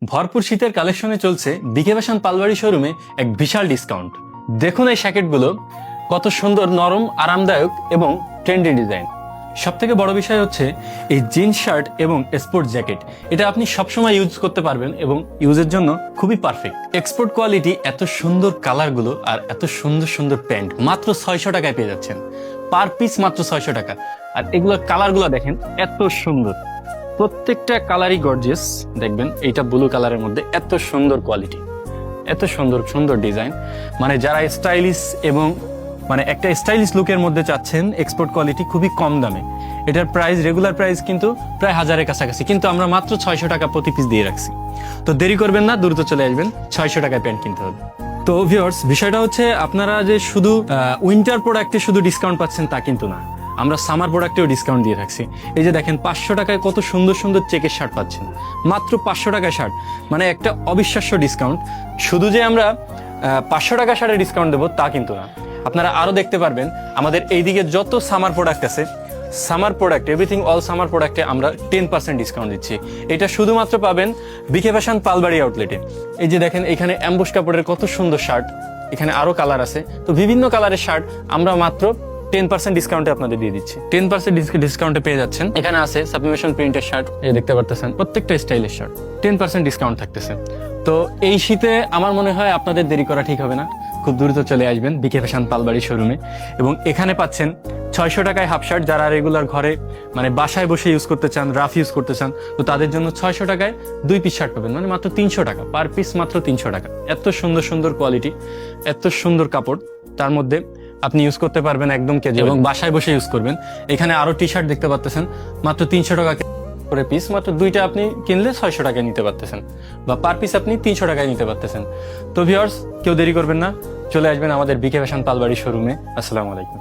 ভরপুর শীতের কালেকশনে চলছে বিকে ফ্যাশন পালবাড়ি শোরুমে এক বিশাল ডিসকাউন্ট। দেখুন এই শ্যাকেটগুলো কত সুন্দর, নরম, আরামদায়ক এবং ট্রেন্ডি ডিজাইন। সব থেকে বড় বিষয় হচ্ছে এই জিন্স শার্ট এবং স্পোর্টস জ্যাকেট, এটা আপনি সবসময় ইউজ করতে পারবেন এবং ইউজের জন্য খুবই পারফেক্ট। এক্সপোর্ট কোয়ালিটি, এত সুন্দর কালারগুলো আর এত সুন্দর সুন্দর প্যান্ট মাত্র 600 টাকায় পেয়ে যাচ্ছেন। পার পিস মাত্র 600 টাকা। আর এগুলোর কালারগুলো দেখেন এত সুন্দর, প্রত্যেকটা কালারই গর্জিয়াস। দেখবেন এইটা ব্লু কালারের মধ্যে এত সুন্দর কোয়ালিটি, এত সুন্দর সুন্দর ডিজাইন। মানে যারা স্টাইলিশ এবং মানে একটা স্টাইলিশ লুকের মধ্যে চাচ্ছেন, এক্সপোর্ট কোয়ালিটি খুবই কম দামে। এটার প্রাইস, রেগুলার প্রাইস কিন্তু প্রায় 1000-এর কাছাকাছি, কিন্তু আমরা মাত্র 600 টাকা প্রতি পিস দিয়ে রাখছি। তো দেরি করবেন না, দ্রুত চলে আসবেন, 600 টাকায় প্যান্ট কিনতে হবে। তো ভিউয়ার্স, বিষয়টা হচ্ছে আপনারা যে শুধু উইন্টার প্রোডাক্টে শুধু ডিসকাউন্ট পাচ্ছেন তা কিন্তু না, আমরা সামার প্রোডাক্টেও ডিসকাউন্ট দিয়ে থাকছি। এই যে দেখেন 500 টাকায় কত সুন্দর সুন্দর চেকের শার্ট পাচ্ছেন, মাত্র 500 টাকায় শার্ট, মানে একটা অবিশ্বাস্য ডিসকাউন্ট। শুধু যে আমরা 500 টাকা শার্টে ডিসকাউন্ট দেবো তা কিন্তু না, আপনারা আরও দেখতে পারবেন আমাদের এইদিকে যত সামার প্রোডাক্ট আছে, summer product, everything all summer প্রোডাক্টে আমরা 10% ডিসকাউন্ট দিচ্ছি। এটা শুধুমাত্র পাবেন বিকে ফ্যাশন পালবাড়ি আউটলেটে। এই যে দেখেন এখানে অ্যাম্বুশ কাপড়ের কত সুন্দর শার্ট, এখানে আরও কালার আছে। তো বিভিন্ন কালারের শার্ট আমরা মাত্র 10% ডিসকাউন্টে আপনাদের দিয়ে দিচ্ছি। 10% ডিসকাউন্টে পেয়ে যাচ্ছেন। এখানে আছে সাবলিমেশন প্রিন্টের শার্ট, এই দেখতে পারতেছেন, প্রত্যেকটা স্টাইলের শার্ট 10% ডিসকাউন্ট থাকতেছে। তো এই শীতে আমার মনে হয় আপনাদের দেরি করা ঠিক হবে না, খুব দ্রুত চলে আসবেন বিকে ফ্যাশন পালবাড়ি শোরুমে। এবং এখানে পাচ্ছেন 600 টাকায় হাফ শার্ট। যারা রেগুলার ঘরে মানে বাসায় বসে ইউজ করতে চান, রাফ ইউজ করতে চান, তো তাদের জন্য 600 টাকায় 2 পিস শার্ট পাবেন, মানে মাত্র 300 টাকা পার পিস, মাত্র 300 টাকা। এত সুন্দর সুন্দর কোয়ালিটি, এত সুন্দর কাপড়, তার মধ্যে আপনি ইউজ করতে পারবেন একদম কেজি, এবং বাসায় বসে ইউজ করবেন। এখানে আরো টি শার্ট দেখতে পাচ্ছেন, মাত্র 300 টাকা করে পিস, মাত্র 2টা আপনি কিনলে 600 টাকায় নিতে পারতেছেন, বা পার পিস আপনি 300 টাকায় নিতে পারতেছেন। তো ভিউয়ার্স, কেউ দেরি করবেন না, চলে আসবেন আমাদের বিকে ফ্যাশন পালবাড়ি শোরুমে। আসসালামু আলাইকুম।